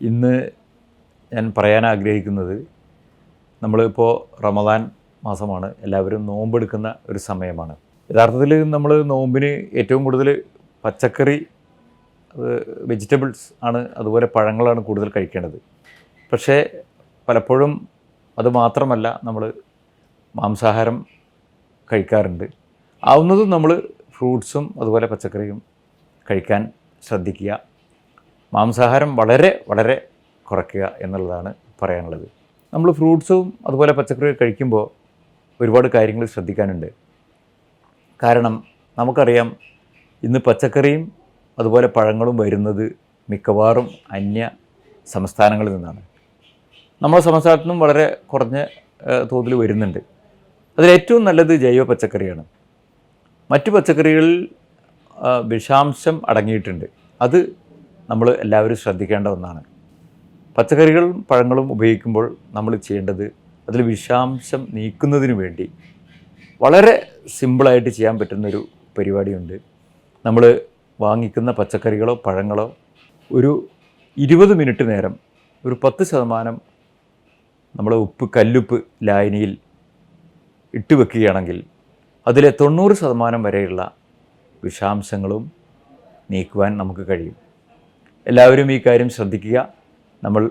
ഇന്ന് ഞാൻ പറയാൻ ആഗ്രഹിക്കുന്നത്, നമ്മളിപ്പോൾ റമദാൻ മാസമാണ്, എല്ലാവരും നോമ്പെടുക്കുന്ന ഒരു സമയമാണ്. യഥാർത്ഥത്തിൽ നമ്മൾ നോമ്പിന് ഏറ്റവും കൂടുതൽ പച്ചക്കറി, വെജിറ്റബിൾസ് ആണ്, അതുപോലെ പഴങ്ങളാണ് കൂടുതൽ കഴിക്കേണ്ടത്. പക്ഷേ പലപ്പോഴും അത് മാത്രമല്ല, നമ്മൾ മാംസാഹാരം കഴിക്കാറുണ്ട്. ആവുന്നതും നമ്മൾ ഫ്രൂട്ട്സും അതുപോലെ പച്ചക്കറിയും കഴിക്കാൻ ശ്രദ്ധിക്കുക. മാംസാഹാരം വളരെ വളരെ കുറയ്ക്കുക എന്നുള്ളതാണ് പറയാനുള്ളത്. നമ്മൾ ഫ്രൂട്ട്സും അതുപോലെ പച്ചക്കറിയും കഴിക്കുമ്പോൾ ഒരുപാട് കാര്യങ്ങൾ ശ്രദ്ധിക്കാനുണ്ട്. കാരണം നമുക്കറിയാം, ഇന്ന് പച്ചക്കറിയും അതുപോലെ പഴങ്ങളും വരുന്നത് മിക്കവാറും അന്യ സംസ്ഥാനങ്ങളിൽ നിന്നാണ്. നമ്മുടെ സംസ്ഥാനത്തു നിന്നും വളരെ കുറഞ്ഞ തോതിൽ വരുന്നുണ്ട്. അതിലേറ്റവും നല്ലത് ജൈവ പച്ചക്കറിയാണ്. മറ്റു പച്ചക്കറികളിൽ വിഷാംശം അടങ്ങിയിട്ടുണ്ട്. അത് നമ്മൾ എല്ലാവരും ശ്രദ്ധിക്കേണ്ട ഒന്നാണ്. പച്ചക്കറികളും പഴങ്ങളും ഉപയോഗിക്കുമ്പോൾ നമ്മൾ ചെയ്യേണ്ടത്, അതിൽ വിഷാംശം നീക്കുന്നതിന് വേണ്ടി വളരെ സിമ്പിളായിട്ട് ചെയ്യാൻ പറ്റുന്നൊരു പരിപാടിയുണ്ട്. നമ്മൾ വാങ്ങിക്കുന്ന പച്ചക്കറികളോ പഴങ്ങളോ ഒരു 20 മിനിറ്റ് നേരം ഒരു 10% നമ്മൾ കല്ലുപ്പ് ലായനിയിൽ ഇട്ട് വെക്കുകയാണെങ്കിൽ അതിലെ 90% വരെയുള്ള വിഷാംശങ്ങളും നീക്കുവാൻ നമുക്ക് കഴിയും. എല്ലാവരും ഈ കാര്യം ശ്രദ്ധിക്കുക. നമ്മൾ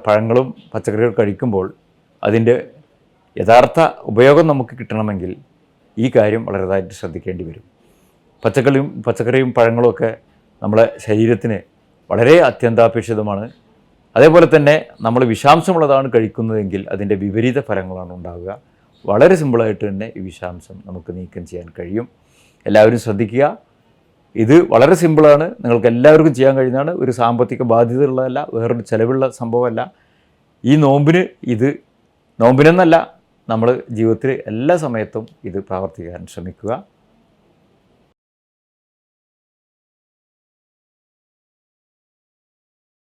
പഴങ്ങളും പച്ചക്കറികളും കഴിക്കുമ്പോൾ അതിൻ്റെ യഥാർത്ഥ ഉപയോഗം നമുക്ക് കിട്ടണമെങ്കിൽ ഈ കാര്യം വളരെതായിട്ട് ശ്രദ്ധിക്കേണ്ടി വരും. പച്ചക്കറിയും പഴങ്ങളുമൊക്കെ നമ്മുടെ ശരീരത്തിന് വളരെ അത്യന്താപേക്ഷിതമാണ്. അതേപോലെ തന്നെ നമ്മൾ വിഷാംശമുള്ളതാണ് കഴിക്കുന്നതെങ്കിൽ അതിൻ്റെ വിപരീത ഫലങ്ങളാണ് ഉണ്ടാവുക. വളരെ സിമ്പിളായിട്ട് തന്നെ ഈ വിഷാംശം നമുക്ക് നീക്കം ചെയ്യാൻ കഴിയും. എല്ലാവരും ശ്രദ്ധിക്കുക. ഇത് വളരെ സിമ്പിളാണ്, നിങ്ങൾക്ക് എല്ലാവർക്കും ചെയ്യാൻ കഴിയുന്നതാണ്. ഒരു സാമ്പത്തിക ബാധ്യത ഉള്ളതല്ല, വേറൊരു ചിലവുള്ള സംഭവമല്ല. ഈ നോമ്പിനെന്നല്ല, നമ്മൾ ജീവിതത്തിൽ എല്ലാ സമയത്തും ഇത് പ്രവർത്തിക്കാൻ ശ്രമിക്കുക.